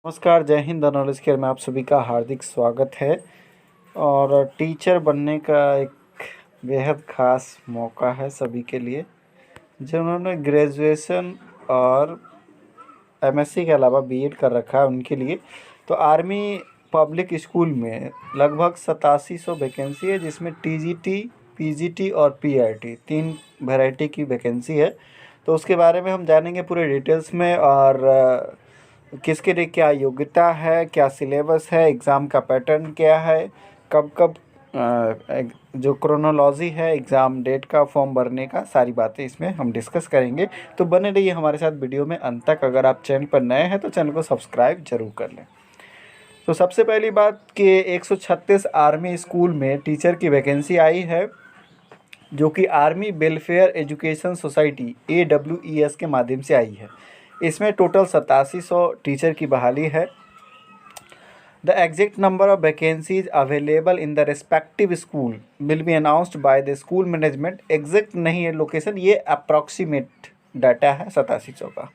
नमस्कार, जय Hind. Knowledge care में आप सभी का हार्दिक स्वागत है। और टीचर बनने का एक बेहद ख़ास मौका है सभी के लिए, जिन्होंने ग्रेजुएशन और एमएससी के अलावा बीएड कर रखा है उनके लिए। तो आर्मी पब्लिक स्कूल में लगभग 8700 वैकेंसी है, जिसमें टीजीटी, पीजीटी और पीआरटी 3 वैरायटी की वैकेंसी है। तो उसके बारे में हम जानेंगे पूरे डिटेल्स में, और किसके लिए क्या योग्यता है, क्या सिलेबस है, एग्ज़ाम का पैटर्न क्या है, कब कब जो क्रोनोलॉजी है एग्ज़ाम डेट का, फॉर्म भरने का, सारी बातें इसमें हम डिस्कस करेंगे। तो बने रहिए हमारे साथ वीडियो में अंत तक। अगर आप चैनल पर नए हैं तो चैनल को सब्सक्राइब जरूर कर लें। तो सबसे पहली बात कि 136 आर्मी स्कूल में टीचर की वैकेंसी आई है, जो कि army welfare education society AWES के माध्यम से आई है। इसमें टोटल 8700 टीचर की बहाली है। The exact number of vacancies available in the respective school will be announced by the school management. Exact नहीं है लोकेशन, ये अप्रॉक्सीमेट डाटा है 8700 का।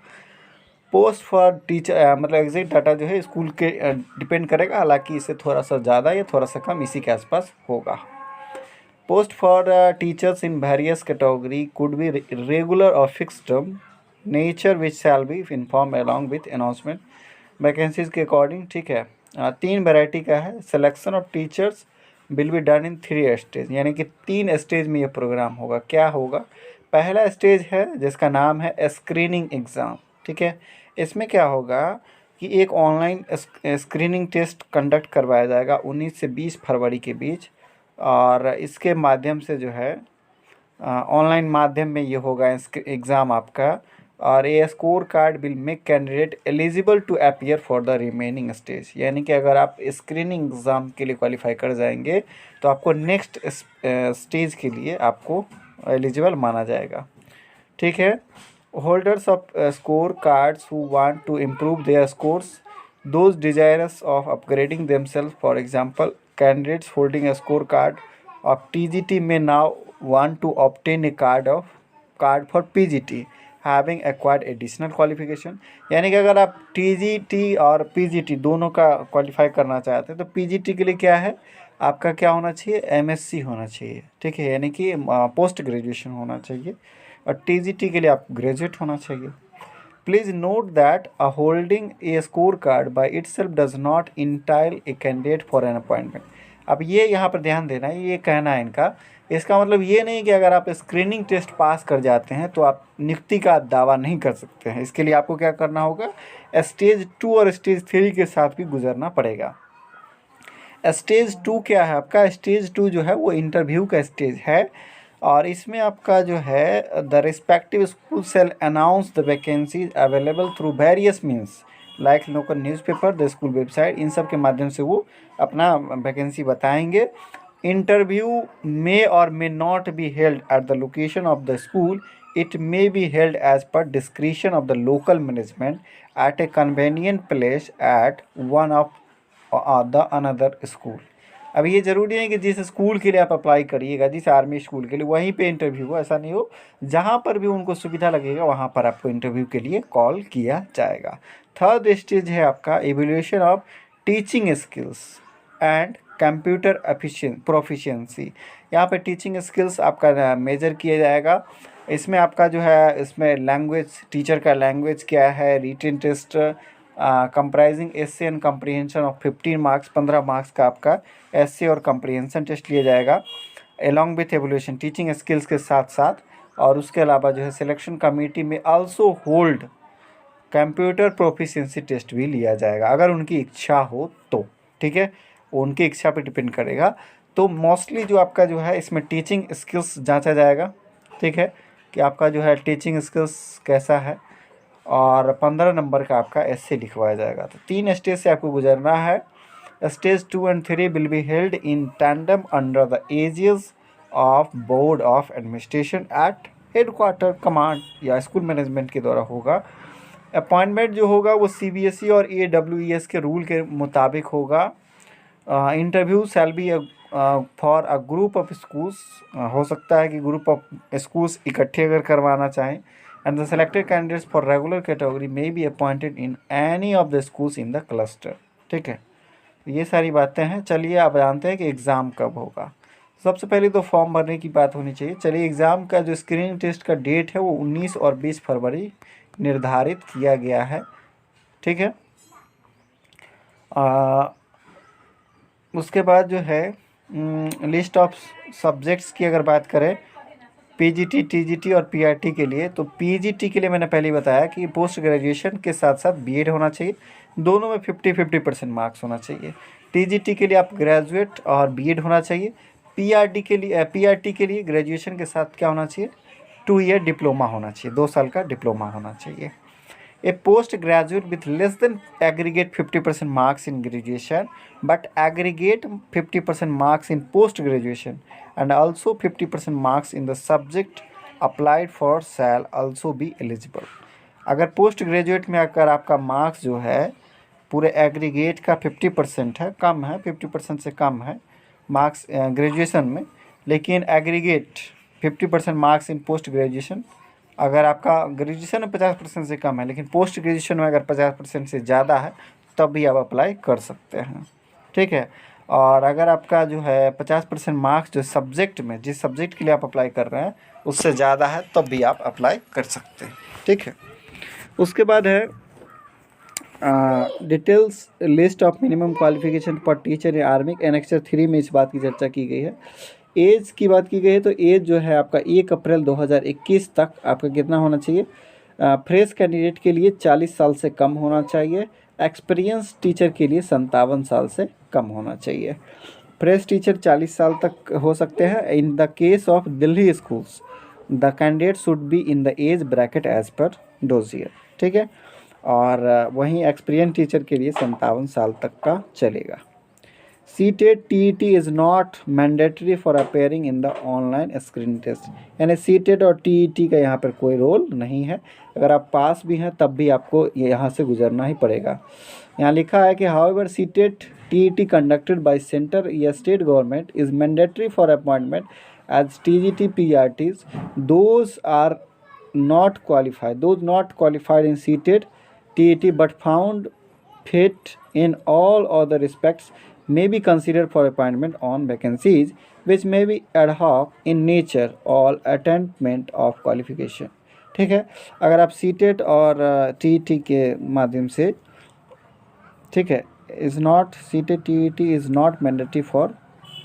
पोस्ट फॉर टीचर मतलब एग्जैक्ट डाटा जो है स्कूल के डिपेंड करेगा, हालांकि इससे थोड़ा सा ज़्यादा या थोड़ा सा कम इसी के आसपास होगा। Post for teachers in various category could be regular और fixed term nature which shall be inform along with announcement vacancies के अकॉर्डिंग। ठीक है, 3 वैरायटी का है। Selection of teachers will be done in 3 stage, यानी कि 3 स्टेज में ये प्रोग्राम होगा। क्या होगा? पहला स्टेज है जिसका नाम है स्क्रीनिंग एग्ज़ाम। ठीक है, इसमें क्या होगा कि एक ऑनलाइन स्क्रीनिंग टेस्ट कंडक्ट करवाया जाएगा 19 से 20 फरवरी के बीच, और इसके माध्यम से जो है ऑनलाइन माध्यम में ये होगा एग्ज़ाम आपका। और ये score card will make candidate eligible to appear for the remaining stage, यानी कि अगर आप स्क्रीनिंग एग्ज़ाम के लिए क्वालिफाई कर जाएंगे तो आपको नेक्स्ट स्टेज के लिए आपको एलिजिबल माना जाएगा। ठीक है, holders of score cards who want to improve their scores, those desirous of upgrading themselves, for example candidates holding a scorecard of TGT may now want to obtain a card for PGT having acquired additional qualification। यानी कि अगर आप TGT और PGT दोनों का qualify करना चाहते हैं तो PGT के लिए क्या है, आपका क्या होना चाहिए, MSc होना चाहिए। ठीक है, यानी कि पोस्ट ग्रेजुएशन होना चाहिए। और TGT के लिए आप ग्रेजुएट होना चाहिए। Please note that a holding a scorecard by itself does not entitle a candidate for an appointment। अब ये यहाँ पर ध्यान देना है, ये कहना है इनका, इसका मतलब ये नहीं कि अगर आप स्क्रीनिंग टेस्ट पास कर जाते हैं तो आप नियुक्ति का दावा नहीं कर सकते हैं। इसके लिए आपको क्या करना होगा, स्टेज 2 और स्टेज 3 के साथ भी गुजरना पड़ेगा। स्टेज 2 क्या है आपका? स्टेज 2 जो है वो इंटरव्यू का स्टेज है, और इसमें आपका जो है the respective school cell announce the vacancies available through various means like local newspaper, the school website, इन सब के माध्यम से वो अपना वैकेंसी बताएंगे। इंटरव्यू मे और may not be held at the location of the school, it may be held as per discretion of the local management at a convenient place at one of the another school. अब ये ज़रूरी नहीं कि जिस school के लिए आप apply करिएगा, जिस आर्मी स्कूल के लिए, वहीं पे इंटरव्यू हो, ऐसा नहीं हो। जहाँ पर भी उनको सुविधा लगेगा वहाँ पर आपको इंटरव्यू के लिए कॉल किया जाएगा। थर्ड स्टेज है आपका evaluation of teaching skills and computer proficiency. यहाँ पे टीचिंग स्किल्स आपका मेजर किया जाएगा। इसमें आपका जो है, इसमें लैंग्वेज, टीचर का लैंग्वेज क्या है, written test comprising essay and comprehension of 15 marks, 15 marks का आपका एसे और कम्प्रीहेंशन टेस्ट लिया जाएगा along with evolution teaching skills के साथ साथ। और उसके अलावा जो है सिलेक्शन कमेटी में also hold computer proficiency test भी लिया जाएगा, अगर उनकी इच्छा हो तो। ठीक है, उनकी इच्छा पर डिपेंड करेगा। तो मोस्टली जो आपका जो है इसमें टीचिंग स्किल्स जांचा जाएगा। ठीक है, कि आपका जो है टीचिंग स्किल्स कैसा है, और 15 नंबर का आपका एसे लिखवाया जाएगा। तो 3 स्टेज से आपको गुजरना है। Stage 2 and 3 will be held in tandem under the aegis of board of administration at headquarter command या स्कूल मैनेजमेंट के द्वारा होगा। अपॉइंटमेंट जो होगा वो CBSE और AWES के रूल के मुताबिक होगा। Interview shall be for a group of schools, हो सकता है कि ग्रुप ऑफ स्कूल्स इकट्ठे अगर करवाना चाहें। And the selected candidates for regular category may be appointed in any of the schools in the cluster. ठीक है, ये सारी बातें हैं। चलिए आप जानते हैं कि एग्ज़ाम कब होगा। सबसे पहले तो फॉर्म भरने की बात होनी चाहिए। चलिए एग्ज़ाम का जो स्क्रीनिंग टेस्ट का डेट है वो 19 और 20 फरवरी निर्धारित किया गया है। ठीक है, उसके बाद जो है लिस्ट ऑफ सब्जेक्ट्स की अगर बात करें पीजीटी, टीजीटी और पीआरटी के लिए, तो पीजीटी के लिए मैंने पहले ही बताया कि पोस्ट ग्रेजुएशन के साथ साथ बीएड होना चाहिए, दोनों में 50-50% मार्क्स होना चाहिए। टीजीटी के लिए आप ग्रेजुएट और बीएड होना चाहिए। पीआरटी के लिए ग्रेजुएशन के साथ क्या होना चाहिए, 2 ईयर डिप्लोमा होना चाहिए, 2 साल का डिप्लोमा होना चाहिए। A postgraduate with less than aggregate 50% marks in graduation but aggregate 50% marks in post graduation and also 50% marks in the subject applied for shall also be eligible। अगर पोस्ट ग्रेजुएट में अगर आपका मार्क्स जो है पूरे aggregate का 50% है, कम है, 50% से कम है मार्क्स ग्रेजुएशन में, लेकिन aggregate 50% marks in post graduation, अगर आपका ग्रेजुएशन में 50% से कम है लेकिन पोस्ट ग्रेजुएशन में अगर 50% से ज़्यादा है तब भी आप अप्लाई कर सकते हैं। ठीक है, और अगर आपका जो है 50% मार्क्स जो सब्जेक्ट में, जिस सब्जेक्ट के लिए आप अप्लाई कर रहे हैं उससे ज़्यादा है तब भी आप अप्लाई कर सकते हैं। ठीक है, उसके बाद है details list of minimum qualification for teacher in army. Annexure 3 में इस बात की चर्चा की गई है। एज की बात की गई है तो एज जो है आपका 1 अप्रैल 2021 तक आपका कितना होना चाहिए, फ्रेश कैंडिडेट के लिए 40 साल से कम होना चाहिए, एक्सपीरियंस टीचर के लिए 57 साल से कम होना चाहिए। फ्रेश टीचर 40 साल तक हो सकते हैं। In the case of Delhi schools the candidate should be in the age bracket as per dossier. ठीक है, और वहीं एक्सपीरियंस टीचर के लिए 57 साल तक का चलेगा। CTET TET is not mandatory for appearing in the online screening test, यानी सीटेट और टीईटी का यहाँ पर कोई रोल नहीं है। अगर आप पास भी हैं तब भी आपको यहाँ से गुजरना ही पड़ेगा। यहाँ लिखा है कि however CTET TET conducted by centre या state government is mandatory for appointment as TGT PRTs, those are not qualified, those not qualified in seated TET but found fit in all other respects may be considered for appointment on vacancies which may be ad hoc in nature or attainment of qualification। ठीक है, अगर आप CTET और TET के माध्यम से, ठीक है, is not CTET TET is not mandatory for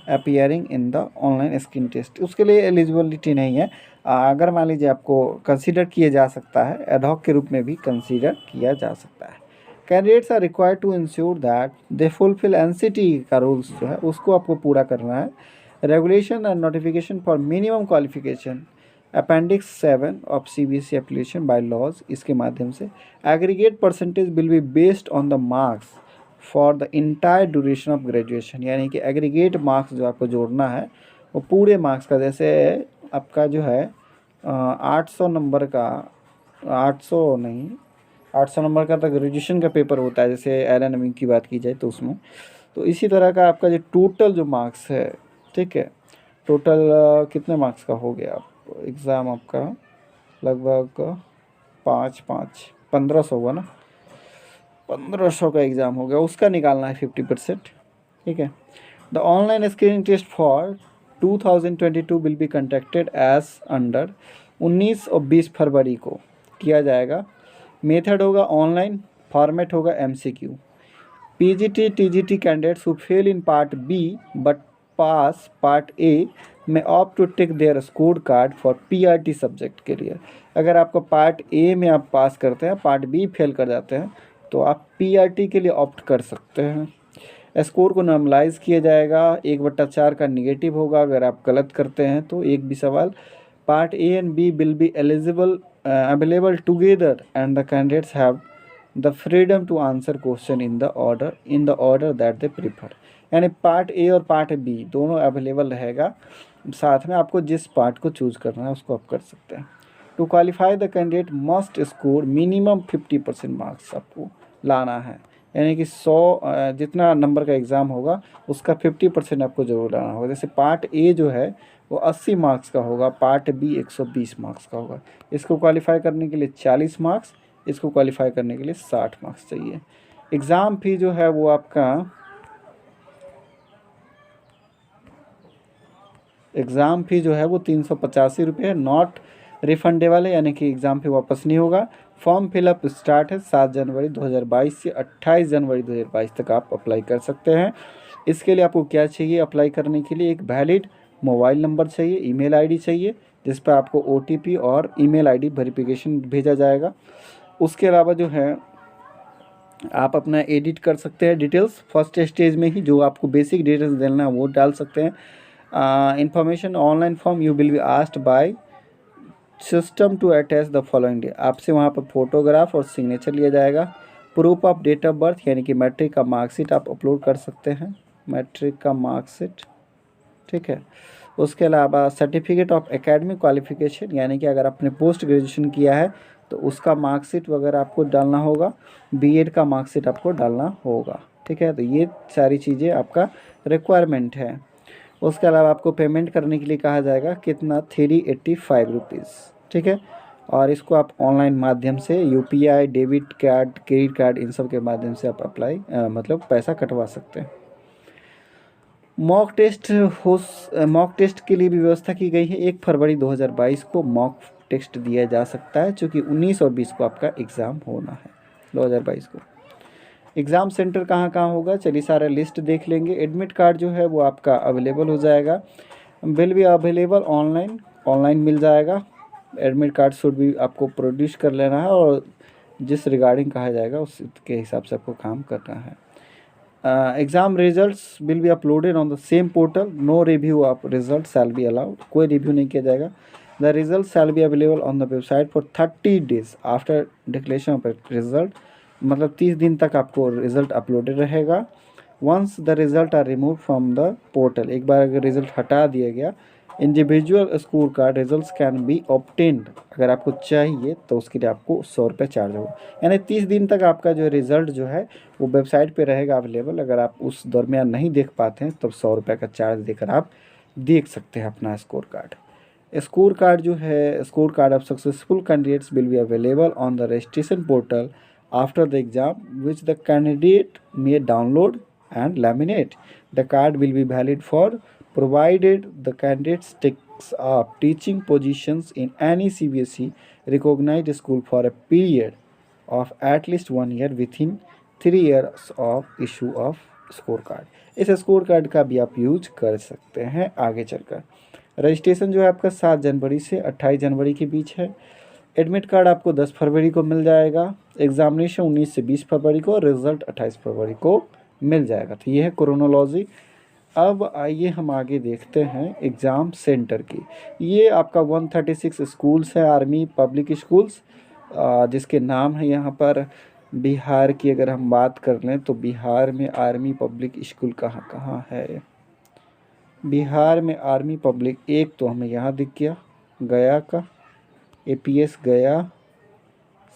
appearing in the online screen test, उसके लिए एलिजिबिलिटी नहीं है। अगर मान लीजिए आपको कंसीडर किया जा सकता है, एडहॉक के रूप में भी कंसीडर किया जा सकता है। Candidates are required to ensure that they fulfill NCT का रूल्स जो है उसको आपको पूरा करना है। Regulation and notification for minimum qualification appendix 7 of CBSE application by laws, इसके माध्यम से aggregate percentage will be based on the marks for the entire duration of graduation, यानी कि एग्रीगेट मार्क्स जो आपको जोड़ना है वो पूरे मार्क्स का, जैसे आपका जो है 800 नंबर का, 800 नंबर का तो ग्रेजुएशन का पेपर होता है, जैसे एलएनएम की बात की जाए तो उसमें, तो इसी तरह का आपका जो टोटल जो मार्क्स है, ठीक है, टोटल कितने मार्क्स का हो गया एग्ज़ाम आपका, लगभग 1500 हुआ ना, 1500 का एग्ज़ाम हो गया, उसका निकालना है 50%। ठीक है, the online screening test for 2022 will be conducted as under. 19 और 20 फरवरी को किया जाएगा। मेथड होगा ऑनलाइन, फॉर्मेट होगा MCQ। PGT TGT candidates who fail in part B but pass part A में opt to take their score card for PRT subject के लिए। अगर आपको पार्ट ए में आप पास करते हैं, पार्ट बी फेल कर जाते हैं, तो आप पीआरटी के लिए ऑप्ट कर सकते हैं। स्कोर को नॉर्मलाइज किया जाएगा, 1/4 का निगेटिव होगा अगर आप गलत करते हैं तो एक भी सवाल। Part A and B will be available together and the candidates have the freedom to answer question in the order that they prefer, यानी पार्ट ए और पार्ट बी दोनों अवेलेबल रहेगा, साथ में आपको जिस पार्ट को चूज़ करना है उसको आप कर सकते हैं। To qualify the candidate must score minimum 50% marks आपको लाना है, यानी कि 100 जितना नंबर का एग्ज़ाम होगा उसका 50% आपको ज़रूर लाना होगा। जैसे पार्ट ए जो है वो 80 मार्क्स का होगा, पार्ट बी 120 मार्क्स का होगा। इसको क्वालिफाई करने के लिए 40 मार्क्स, इसको क्वालिफाई करने के लिए 60 मार्क्स चाहिए। एग्ज़ाम फ़ी जो है वो आपका एग्ज़ाम फ़ी जो है वो 385 रुपये है, नॉट रिफंडेबल है, यानी कि एग्ज़ाम फ़ी वापस नहीं होगा। फॉर्म फिलअप स्टार्ट है 7 जनवरी 2022 से 28 जनवरी 2022 तक आप अप्लाई कर सकते हैं। इसके लिए आपको क्या चाहिए? अप्लाई करने के लिए एक वैलिड मोबाइल नंबर चाहिए, ईमेल आईडी चाहिए जिस पर आपको ओटीपी और ईमेल आईडी वेरिफिकेशन भेजा जाएगा। उसके अलावा जो है आप अपना एडिट कर सकते हैं डिटेल्स फर्स्ट स्टेज में ही, जो आपको बेसिक डिटेल्स देना है वो डाल सकते हैं। Information online form you will be asked by system to attach the following day, आपसे वहाँ पर फोटोग्राफ और सिग्नेचर लिया जाएगा। Proof of date of birth यानी कि मैट्रिक का मार्कशीट आप अपलोड कर सकते हैं, मैट्रिक का मार्कशीट, ठीक है। उसके अलावा सर्टिफिकेट ऑफ एकेडमिक क्वालिफिकेशन, यानी कि अगर आपने पोस्ट ग्रेजुएशन किया है तो उसका मार्कशीट वगैरह आपको डालना होगा, बीएड का मार्कशीट आपको डालना होगा, ठीक है। तो ये सारी चीज़ें आपका रिक्वायरमेंट है। उसके अलावा आपको पेमेंट करने के लिए कहा जाएगा कितना? 385 रुपीज़, ठीक है। और इसको आप ऑनलाइन माध्यम से UPI, debit card, credit card, इन सब के माध्यम से आप अप्लाई मतलब पैसा कटवा सकते हैं। मॉक टेस्ट के लिए भी व्यवस्था की गई है। 1 फरवरी 2022 को मॉक टेस्ट दिया जा सकता है, चूँकि 19 और 20 को आपका एग्ज़ाम होना है 2022 को। एग्ज़ाम सेंटर कहाँ कहाँ होगा? चलिए सारा लिस्ट देख लेंगे। एडमिट कार्ड जो है वो आपका अवेलेबल हो जाएगा, विल बी अवेलेबल ऑनलाइन मिल जाएगा। एडमिट कार्ड शुड भी आपको प्रोड्यूस कर लेना है और जिस रिगार्डिंग कहा जाएगा उसके हिसाब से आपको काम करना है। Exam results will be uploaded on the same portal, no review of result shall be allowed, कोई रिव्यू नहीं किया जाएगा। The result shall be available on the website for 30 days after declaration of result, मतलब 30 दिन तक आपको result uploaded रहेगा। Once the result are remove from the portal, एक बार अगर रिज़ल्ट हटा दिया गया, individual score card results can be obtained, अगर आपको चाहिए तो उसके लिए आपको 100 रुपये चार्ज होगा। यानी 30 दिन तक आपका जो रिज़ल्ट जो है वो वेबसाइट पे रहेगा अवेलेबल। अगर आप उस दरमियान नहीं देख पाते हैं तब 100 रुपये का चार्ज देकर आप देख सकते हैं अपना स्कोर कार्ड। स्कोर कार्ड जो है, score card of successful candidates will be available on the registration portal after the exam, which the candidate may download and laminate. The card will be valid for provided the candidate takes up teaching positions in any CBSE recognized school for a period of at least 1 year within 3 years of issue of score card. इस score card का भी आप use कर सकते हैं आगे चलकर। Registration जो है आपका 7 जनवरी से 28 जनवरी के बीच है। एडमिट कार्ड आपको 10 फरवरी को मिल जाएगा। एग्जामिनेशन 19 से 20 फरवरी को, रिजल्ट 28 फरवरी को मिल जाएगा। तो ये है क्रोनोलॉजी। अब आइए हम आगे देखते हैं एग्ज़ाम सेंटर की। ये आपका 136 स्कूल्स है, आर्मी पब्लिक स्कूल्स, जिसके नाम है यहाँ पर। बिहार की अगर हम बात कर लें तो बिहार में आर्मी पब्लिक स्कूल कहाँ कहाँ है? बिहार में आर्मी पब्लिक एक तो हमें यहाँ दिख गया, गया का एपीएस गया,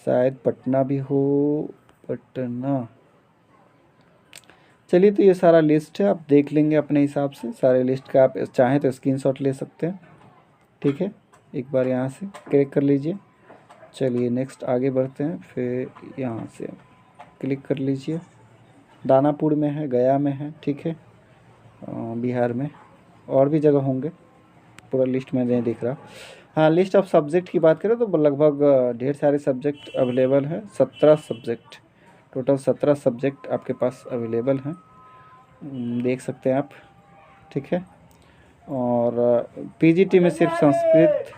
शायद पटना भी हो, पटना। चलिए तो ये सारा लिस्ट है, आप देख लेंगे अपने हिसाब से। सारे लिस्ट का आप चाहें तो स्क्रीनशॉट ले सकते हैं, ठीक है। एक बार यहाँ से क्लिक कर लीजिए। चलिए नेक्स्ट आगे बढ़ते हैं, फिर यहाँ से क्लिक कर लीजिए। दानापुर में है, गया में है, ठीक है। बिहार में और भी जगह होंगे, पूरा लिस्ट में नहीं दिख रहा। हाँ, लिस्ट ऑफ सब्जेक्ट की बात करें तो लगभग ढेर सारे सब्जेक्ट अवेलेबल हैं। 17 सब्जेक्ट, टोटल 17 सब्जेक्ट आपके पास अवेलेबल हैं, देख सकते हैं आप, ठीक है। और पीजीटी में सिर्फ संस्कृत,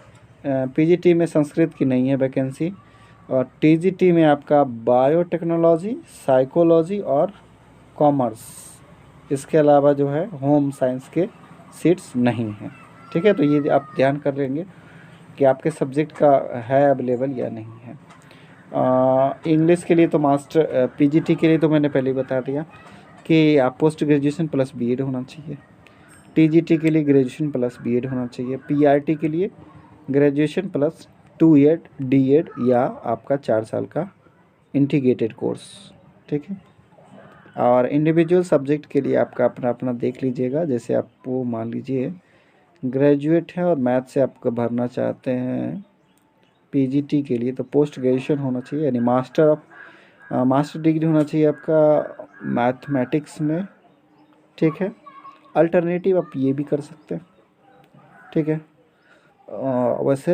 पीजीटी में संस्कृत की नहीं है वैकेंसी, और टीजीटी में आपका बायोटेक्नोलॉजी, साइकोलॉजी और कॉमर्स, इसके अलावा जो है होम साइंस के सीट्स नहीं हैं, ठीक है। तो ये आप ध्यान कर लेंगे कि आपके सब्जेक्ट का है अवेलेबल या नहीं है। इंग्लिश के लिए तो मास्टर, पीजीटी के लिए तो मैंने पहले ही बता दिया कि आप पोस्ट ग्रेजुएशन प्लस बीएड होना चाहिए। टीजीटी के लिए ग्रेजुएशन प्लस बीएड होना चाहिए। पीआरटी के लिए ग्रेजुएशन प्लस 2 ईयर डीएड या आपका 4 साल का इंटीग्रेटेड कोर्स, ठीक है। और इंडिविजुअल सब्जेक्ट के लिए आपका अपना अपना देख लीजिएगा। जैसे आपको मान लीजिए ग्रेजुएट है और मैथ से आपका भरना चाहते हैं पीजीटी के लिए, तो पोस्ट ग्रेजुएशन होना चाहिए, यानी मास्टर डिग्री होना चाहिए आपका मैथमेटिक्स में। ठीक है, अल्टरनेटिव आप ये भी कर सकते हैं। ठीक है, वैसे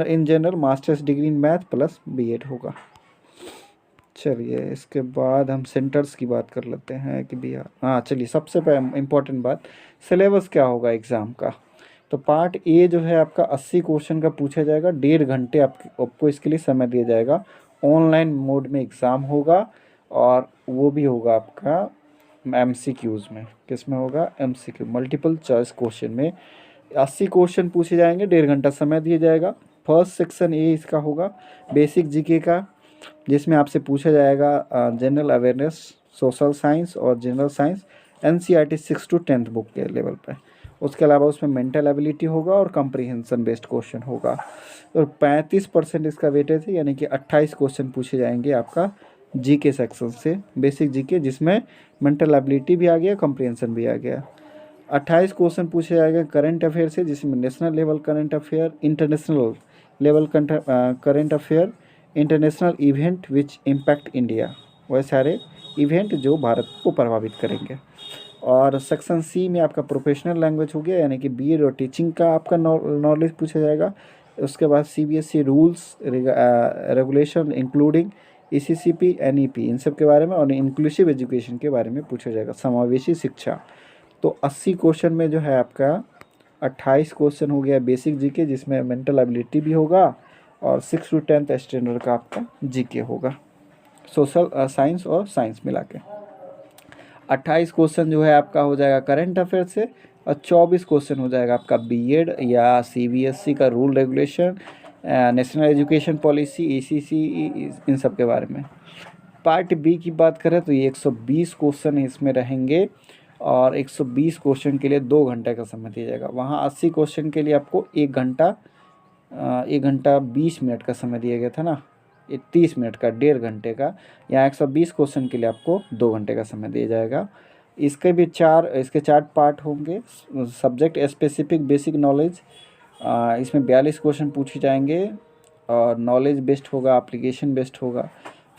in general masters degree in math plus BEd होगा। चलिए इसके बाद हम सेंटर्स की बात कर लेते हैं कि बिहार, हाँ चलिए सबसे इम्पोर्टेंट बात, सिलेबस क्या होगा एग्ज़ाम का। तो पार्ट ए जो है आपका 80 क्वेश्चन का पूछा जाएगा, 1.5 घंटे आपको इसके लिए समय दिया जाएगा। ऑनलाइन मोड में एग्ज़ाम होगा और वो भी होगा आपका एमसीक्यूज़ में। किस में होगा? एमसीक्यू, मल्टीपल चॉइस क्वेश्चन में 80 क्वेश्चन पूछे जाएंगे, 1.5 घंटा समय दिया जाएगा। फर्स्ट सेक्शन ए इसका होगा बेसिक जीके का, जिसमें आपसे पूछा जाएगा जनरल अवेयरनेस, सोशल साइंस और general science, NCERT 6 to 10th book के लेवल पे। उसके अलावा उसमें मेंटल एबिलिटी होगा और कंप्रीहेंशन बेस्ड क्वेश्चन होगा। और 35% इसका वेटेज है, यानी कि 28 क्वेश्चन पूछे जाएंगे आपका जीके सेक्शन से, बेसिक जीके, जिसमें मेंटल एबिलिटी भी आ गया, कंप्रीहेंशन भी आ गया। 28 क्वेश्चन पूछे जाएंगे करंट अफेयर से, जिसमें national level current affair, international level current affair, international event which impact India, वह सारे इवेंट जो भारत को प्रभावित करेंगे। और सेक्शन सी में आपका प्रोफेशनल लैंग्वेज हो गया, यानी कि बीएड और टीचिंग का आपका नॉलेज पूछा जाएगा। उसके बाद CBSE rules regulation including ECCP, NEP, इन सब के बारे में, और इंक्लूसिव एजुकेशन के बारे में पूछा जाएगा, समावेशी शिक्षा। तो 80 क्वेश्चन में जो है आपका 28 क्वेश्चन हो गया बेसिक जीके, जिसमें मेंटल एबिलिटी भी होगा, और 6 to 10th स्टैंडर्ड का आपका जीके होगा, सोशल साइंस और साइंस मिला के। 28 क्वेश्चन जो है आपका हो जाएगा करंट अफेयर से, और 24 क्वेश्चन हो जाएगा आपका बीएड या सीबीएसई का rule regulation, national education policy, ECC, इन सब के बारे में। पार्ट बी की बात करें तो ये 120 क्वेश्चन इसमें रहेंगे, और 120 क्वेश्चन के लिए 2 घंटे का समय दिया जाएगा। वहाँ 80 क्वेश्चन के लिए आपको 1 घंटा 20 मिनट का समय दिया गया था ना, ये 30 मिनट का, 1.5 घंटे का। यहाँ 120 क्वेश्चन के लिए आपको 2 घंटे का समय दिया जाएगा। इसके 4 पार्ट होंगे। सब्जेक्ट स्पेसिफिक बेसिक नॉलेज, इसमें 42 क्वेश्चन पूछे जाएंगे, और नॉलेज बेस्ड होगा, एप्लीकेशन बेस्ड होगा।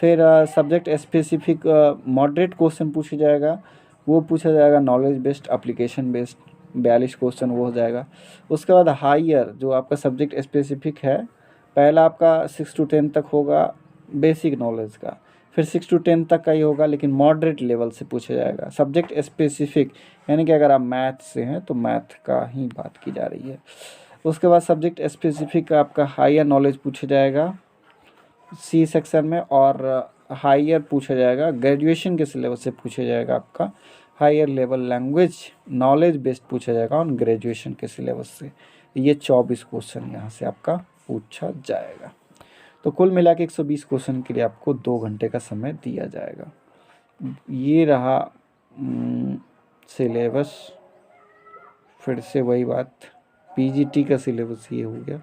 फिर सब्जेक्ट स्पेसिफिक मॉडरेट क्वेश्चन पूछा जाएगा, वो पूछा जाएगा knowledge based, application based, 42 question वो हो जाएगा। उसके बाद हायर जो आपका सब्जेक्ट स्पेसिफिक है, पहला आपका 6 to 10 तक होगा बेसिक नॉलेज का, फिर 6 to 10 तक का ही होगा, लेकिन मॉडरेट लेवल से पूछा जाएगा। सब्जेक्ट स्पेसिफिक यानी कि अगर आप मैथ से हैं तो मैथ का ही बात की जा रही है। उसके बाद सब्जेक्ट स्पेसिफिक आपका हायर नॉलेज पूछा जाएगा सी सेक्शन में, और हायर पूछा जाएगा ग्रेजुएशन के सिलेबस से पूछा जाएगा आपका higher level language knowledge based पूछा जाएगा ऑन ग्रेजुएशन के सिलेबस से। ये 24 क्वेश्चन यहाँ से आपका पूछा जाएगा। तो कुल मिला के 120 क्वेश्चन के लिए आपको 2 घंटे का समय दिया जाएगा। ये रहा सिलेबस। फिर से वही बात, पीजीटी का सिलेबस ये हो गया।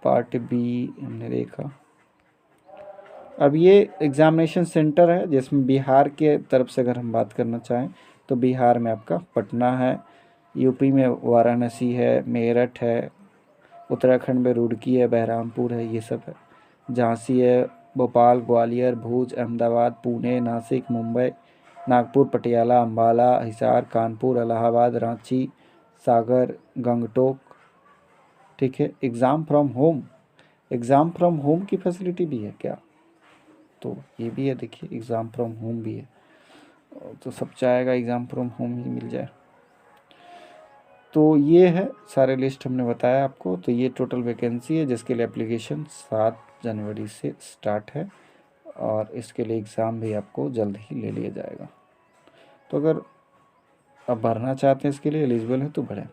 पार्ट बी हमने देखा। अब ये एग्ज़ामिनेशन सेंटर है, जिसमें बिहार के तरफ से अगर हम बात करना चाहें तो बिहार में आपका पटना है, यूपी में वाराणसी है, मेरठ है, उत्तराखंड में रुड़की है, बहरामपुर है, ये सब है। झांसी है, भोपाल, ग्वालियर, भूज, अहमदाबाद, पुणे, नासिक, मुंबई, नागपुर, पटियाला, अम्बाला, हिसार, कानपुर, इलाहाबाद, रांची, सागर, गंगटोक। ठीक है, एग्ज़ाम फ्रॉम होम की फैसिलिटी भी है क्या? तो ये भी है, देखिए एग्ज़ाम फ्रॉम होम भी है, तो सब चाहेगा एग्ज़ाम फ्रॉम होम ही मिल जाए। तो ये है सारे लिस्ट हमने बताया आपको। तो ये टोटल वैकेंसी है, जिसके लिए एप्लीकेशन 7 जनवरी से स्टार्ट है, और इसके लिए एग्ज़ाम भी आपको जल्द ही ले लिया जाएगा। तो अगर आप भरना चाहते हैं इसके लिए एलिजिबल है तो भरें।